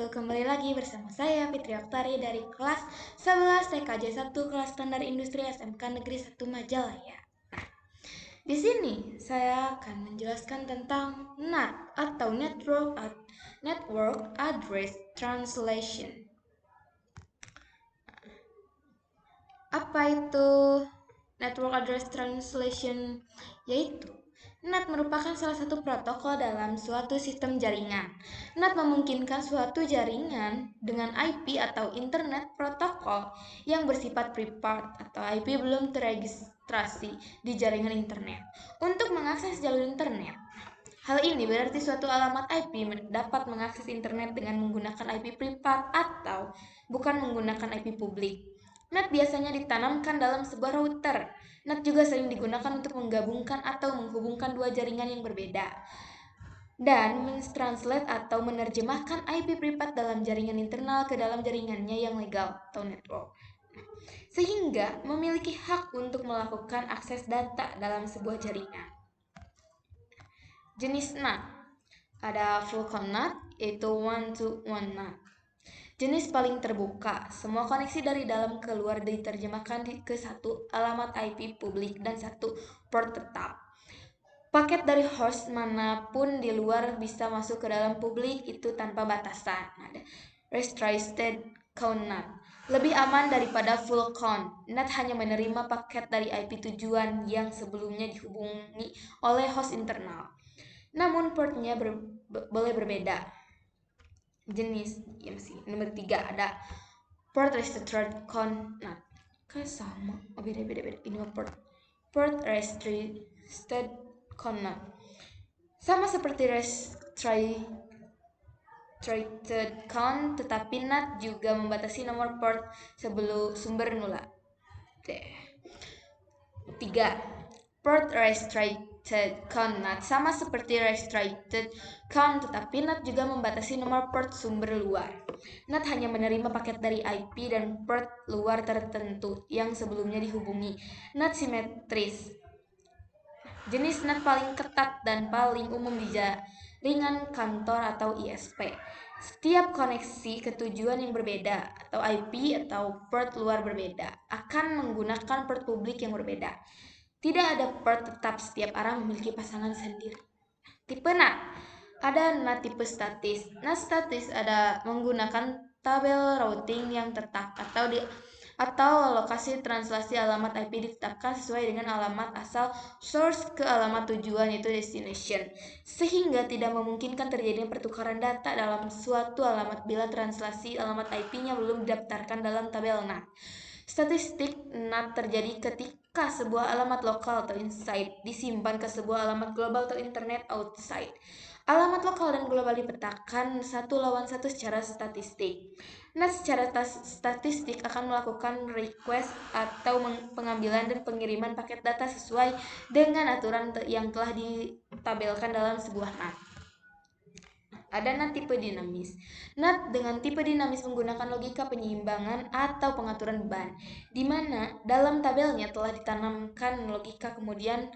wabarakatuh. Kembali lagi bersama saya Fitri Oktari dari kelas 11 TKJ 1 kelas standar industri SMK Negeri 1 Majalaya. Di sini saya akan menjelaskan tentang NAT atau Network Address Translation. Apa itu Network Address Translation? Yaitu NAT merupakan salah satu protokol dalam suatu sistem jaringan. NAT memungkinkan suatu jaringan dengan IP atau Internet Protokol yang bersifat private atau IP belum teregistrasi di jaringan internet untuk mengakses jalur internet. Hal ini berarti suatu alamat IP dapat mengakses internet dengan menggunakan IP privat atau bukan menggunakan IP publik. NAT biasanya ditanamkan dalam sebuah router. NAT juga sering digunakan untuk menggabungkan atau menghubungkan dua jaringan yang berbeda dan mentranslate atau menerjemahkan IP privat dalam jaringan internal ke dalam jaringannya yang legal atau network, sehingga memiliki hak untuk melakukan akses data dalam sebuah jaringan. Jenis NAT ada full NAT, yaitu one-to-one NAT. Jenis paling terbuka, semua koneksi dari dalam keluar diterjemahkan ke satu alamat IP publik dan satu port tetap. Paket dari host manapun di luar bisa masuk ke dalam publik itu tanpa batasan. Ada restricted count NAT, lebih aman daripada full count. NAT hanya menerima paket dari IP tujuan yang sebelumnya dihubungi oleh host internal. Namun portnya boleh berbeda. Jenis ya masih nomor 3 ada port restricted count NAT. Kayak sama, beda. Ini port restricted count NAT. Sama seperti restricted count, tetapi NAT juga membatasi nomor port sebelum sumber nula. 3. Port restricted count NAT sama seperti restricted count, tetapi NAT juga membatasi nomor port sumber luar. NAT hanya menerima paket dari IP dan port luar tertentu yang sebelumnya dihubungi. NAT simetris. Jenis NAT paling ketat dan paling umum di jaringan kantor atau ISP. Setiap koneksi ke tujuan yang berbeda atau IP atau port luar berbeda akan menggunakan port publik yang berbeda. Tidak ada port tetap, setiap arah memiliki pasangan sendiri. Tipe NAT. Ada NAT tipe statis. NAT statis ada menggunakan tabel routing yang tetap atau lokasi translasi alamat IP ditetapkan sesuai dengan alamat asal source ke alamat tujuan, yaitu destination, sehingga tidak memungkinkan terjadinya pertukaran data dalam suatu alamat bila translasi alamat IP-nya belum didaftarkan dalam tabel NAT. Statistik NAT terjadi ketika sebuah alamat lokal atau inside disimpan ke sebuah alamat global atau internet outside. Alamat lokal dan global dipetakan satu lawan satu secara statistik. NAT secara statistik akan melakukan request atau pengambilan dan pengiriman paket data sesuai dengan aturan yang telah ditabelkan dalam sebuah NAT. Ada NAT tipe dinamis. NAT dengan tipe dinamis menggunakan logika penyeimbangan atau pengaturan beban, di mana dalam tabelnya telah ditanamkan logika kemudian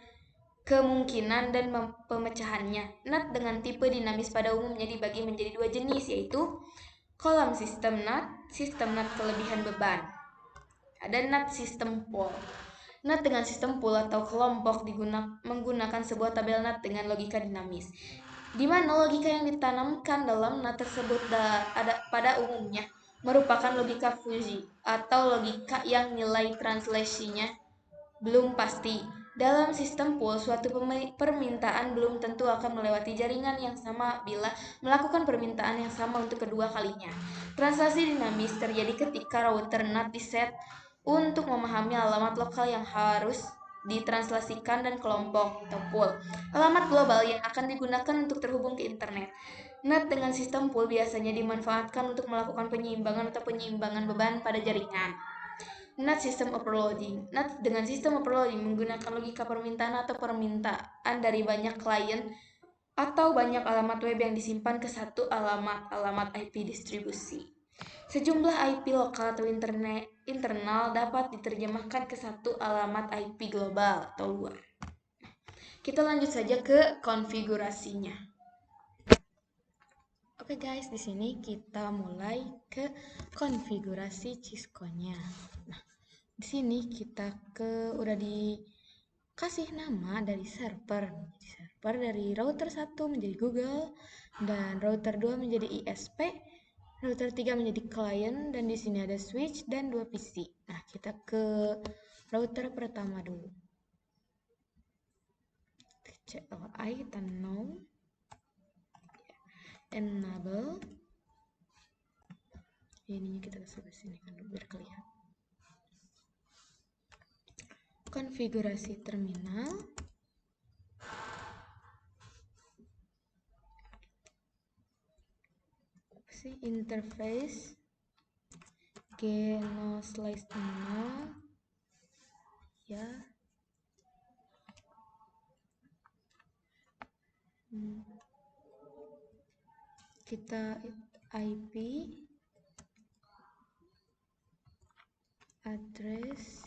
kemungkinan dan pemecahannya. NAT dengan tipe dinamis pada umumnya dibagi menjadi dua jenis, yaitu kolom sistem NAT kelebihan beban. Ada NAT sistem pool. NAT dengan sistem pool atau kelompok menggunakan sebuah tabel NAT dengan logika dinamis, di mana logika yang ditanamkan dalam NAT tersebut pada umumnya merupakan logika fuzzy atau logika yang nilai translasinya belum pasti. Dalam sistem pool, suatu permintaan belum tentu akan melewati jaringan yang sama bila melakukan permintaan yang sama untuk kedua kalinya. Translasi dinamis terjadi ketika router NAT diset untuk memahami alamat lokal yang harus ditranslasikan dan kelompok atau pool alamat global yang akan digunakan untuk terhubung ke internet. NAT dengan sistem pool biasanya dimanfaatkan untuk melakukan penyeimbangan atau penyeimbangan beban pada jaringan. NAT sistem overloading. NAT dengan sistem overloading menggunakan logika permintaan atau permintaan dari banyak klien atau banyak alamat web yang disimpan ke satu alamat IP distribusi. Sejumlah IP lokal atau internal dapat diterjemahkan ke satu alamat IP global atau luar. Kita lanjut saja ke konfigurasinya. Oke guys, di sini kita mulai ke konfigurasi Cisco-nya. Nah, di sini kita udah dikasih nama dari server. Server dari router 1 menjadi Google, dan router 2 menjadi ISP, router 3 menjadi client, dan di sini ada switch dan 2 PC. Nah, kita ke router pertama dulu. CLI kita no, enable, ininya kita kasih ke sini kan biar kelihatan. Konfigurasi terminal. Interface no slice no ya. Kita IP address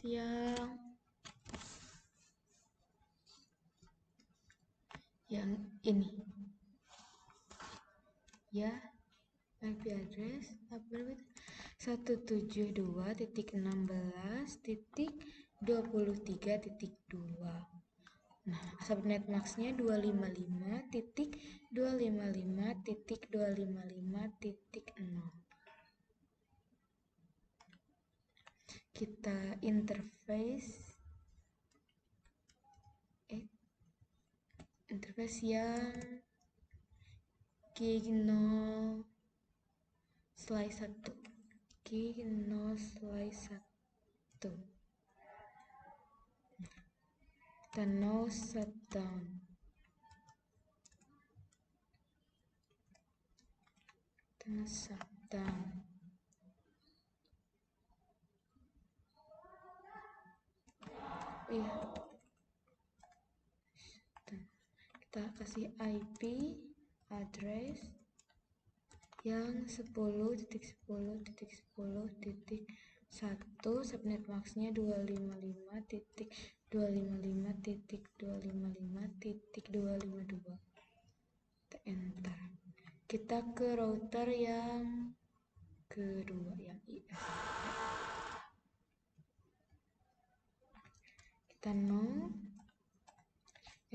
yang ini ya, IP address 172.16.23.2. Nah, subnet max-nya 255.255.255.0. Kita interface yang gig no slice 1, gig no slice 1. Kita no shutdown, iya. Kita kasih IP address yang 10.10.10.1, subnet max-nya 255.255.255.252. Kita enter. Kita ke router yang kedua, yang ISP. Kita no,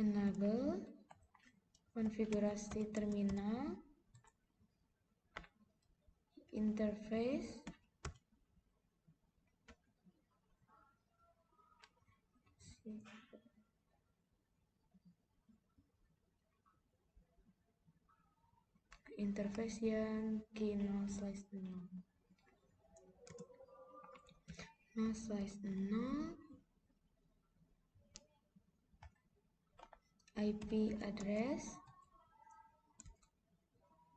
enable, konfigurasi terminal, interface, interface yang no slice 0, no slice 0, IP address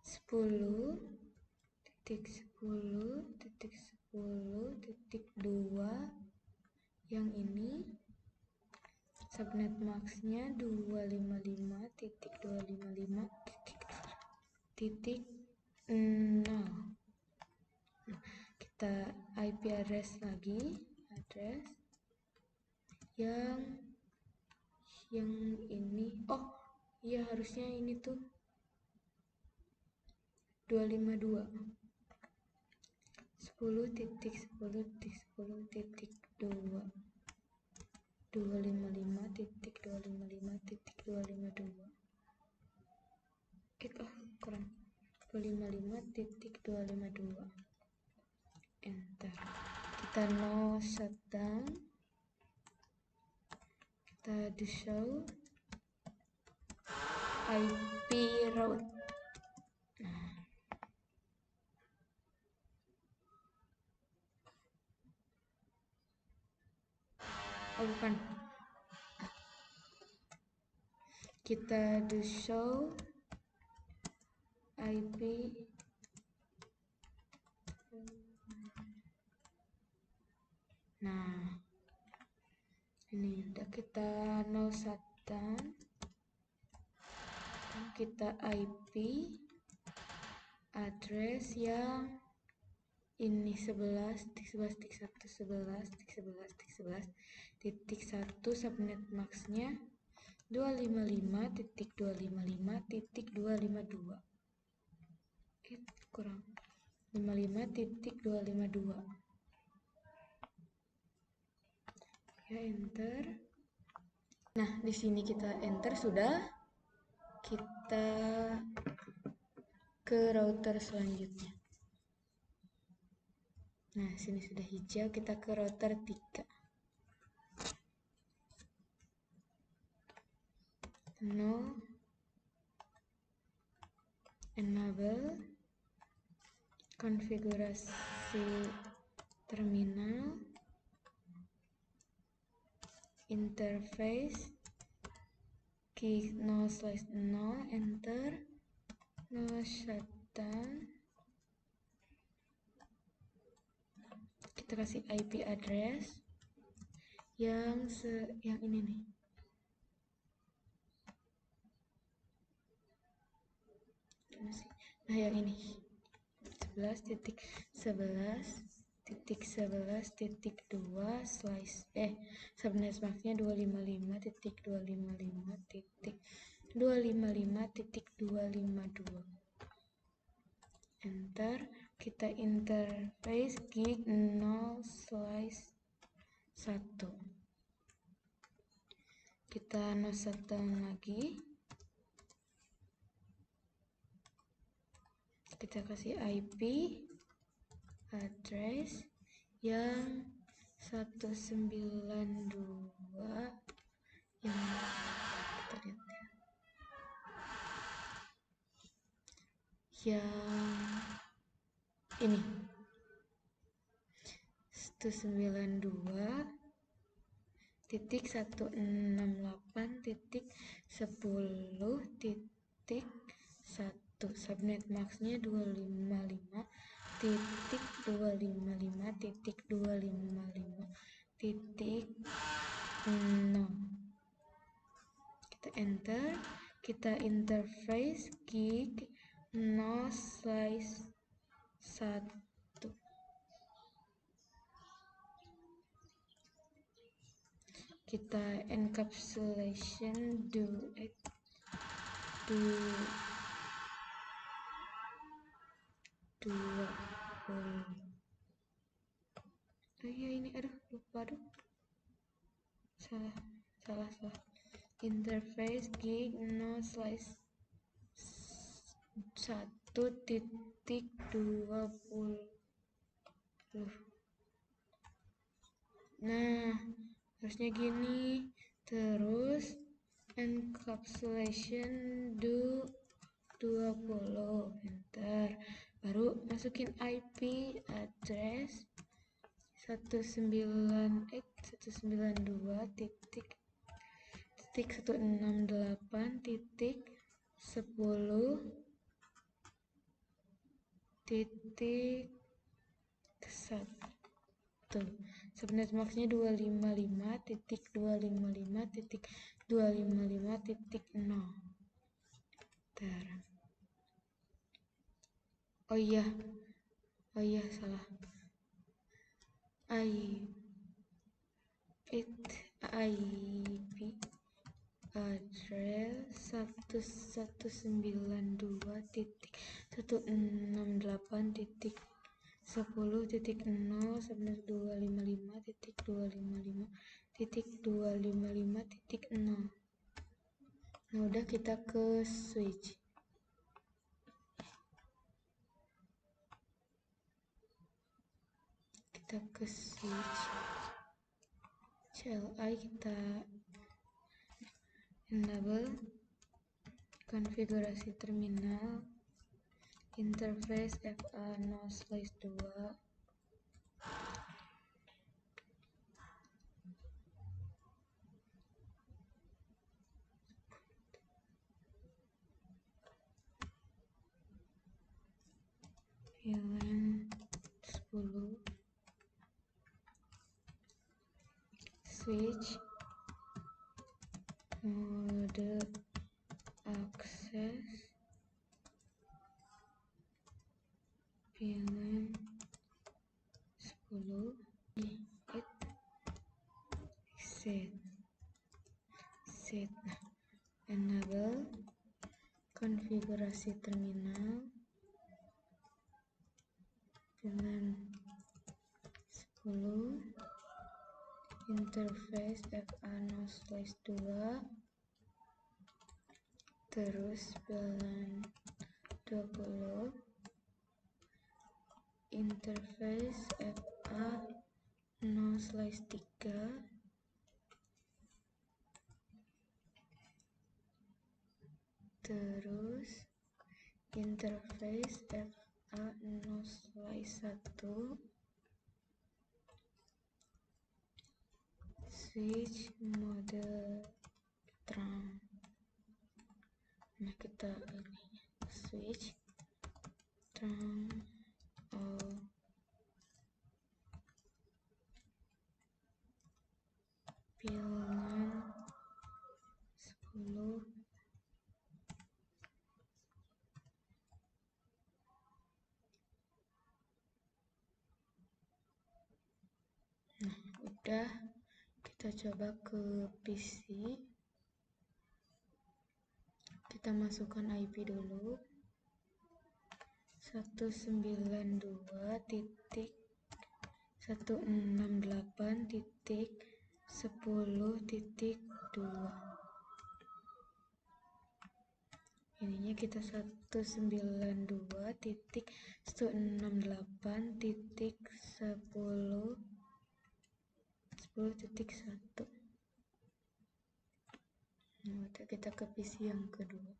10.10.10.2 yang ini, subnet max-nya 255.255.0. Kita IP address lagi, address yang ini, oh iya harusnya ini tuh 252 10.10.10.2 255.255.252. Kurang 255.252. Enter. Kita no shutdown. Kita do show IP route. Oh bukan. Kita do show IP nah ini udah kita no shutdown. Kita IP address yang ini 11.11.11.11.11.1, subnet max-nya 255.255.252. kurang 55.252. Ya, enter. Nah, di sini kita enter sudah. Kita ke router selanjutnya. Nah, sini sudah hijau, kita ke router 3. No. Enable. Konfigurasi terminal. Interface. Key 0/0, enter. No shutdown. Kita kasih IP address yang ini nih. Nah, yang ini 11.11.11.2 subnet masknya 255.255.255.252. Enter. Kita interface gig 0/1. Kita no shutdown lagi. Kita kasih IP address yang 192 yang kita lihat ya. Yang ini 192.168.10.1 subnet maxnya 255.255.255.0. Kita enter. Kita interface gig 0/1. Kita encapsulation do 20. Oh iya, ini lupa salah. Interface gig 0/1.20. Nah, harusnya gini. Terus encapsulation do 20, enter. Baru masukin IP address 192.168.10.1. Subnet maxnya 255.255.255.0. Oh iya, salah. IP address 192.168.10.0 subnet 255.255.255.0. Nah, udah, kita ke switch. CLI kita enable. Konfigurasi terminal. Interface FA 0/2. VLAN 10. Switch mode akses VLAN 10 set. Enable konfigurasi terminal. 10 interface FA no slice 2, terus 20 interface FA no slice 3, terus interface FA no slice 1, switch mode terang. Nah, kita ini switch terang all pilihan 10. Nah, udah, kita coba ke PC. Kita masukkan IP dulu 192.168.10.2. ininya kita 192.168.10.10.1. Nah, udah, kita ke PC yang kedua.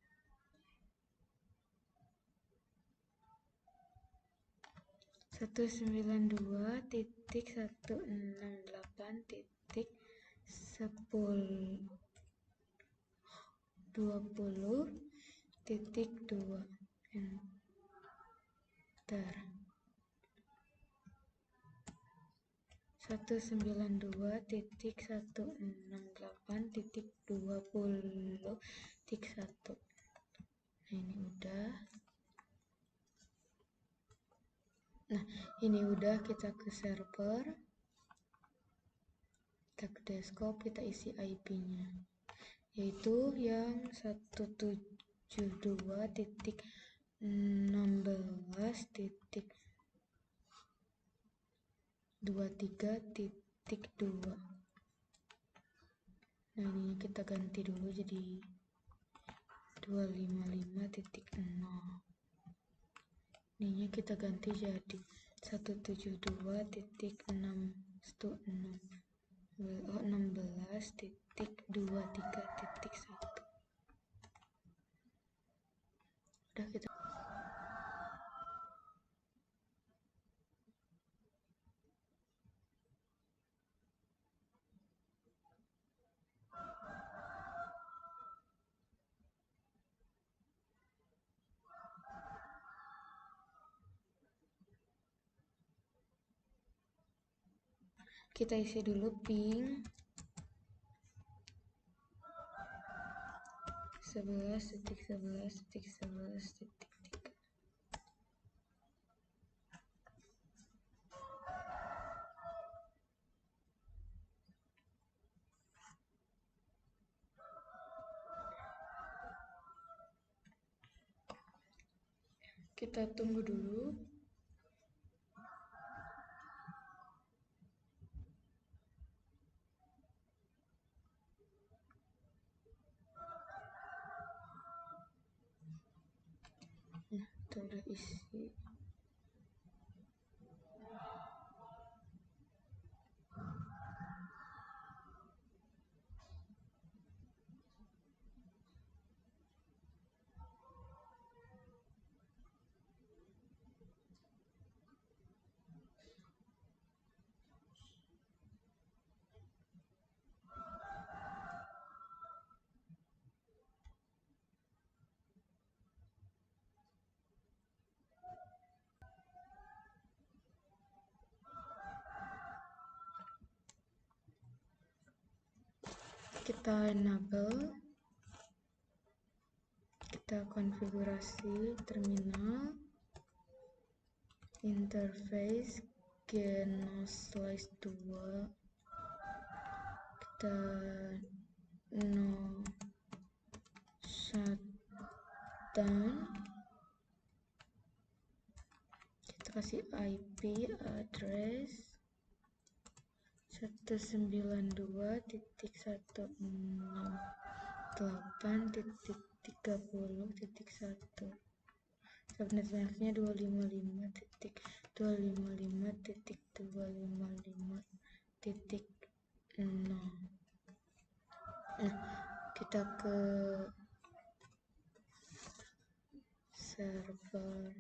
Satu 192.168.10.20.2. Enter. 192.168.20.1. Nah, ini udah. Nah, ini udah, kita ke server, kita ke desktop, kita isi IP-nya, yaitu yang 172.16.23.2. Nah, ini kita ganti dulu jadi 255.0. ininya kita ganti jadi 172.16.23.1. Udah, kita isi dulu ping 11.11.11.3. Kita tunggu dulu. Nah, itu udah isi. Kita enable, kita konfigurasi terminal, interface Genoslice 2, kita no shutdown, kita kasih IP address 192.168.30.1. Subnetnya 255.255.255.0. Nah, kita ke server.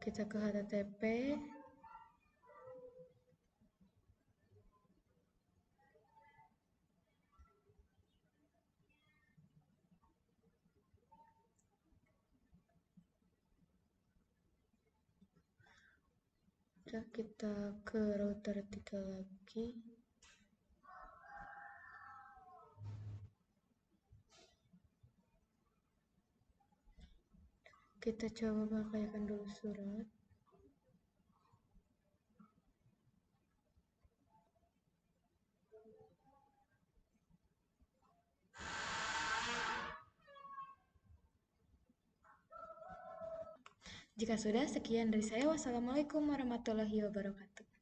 Kita ke HTTP. Kita ke router 3 lagi. Kita coba pakaikan dulu surat. Jika sudah, sekian dari saya. Wassalamualaikum warahmatullahi wabarakatuh.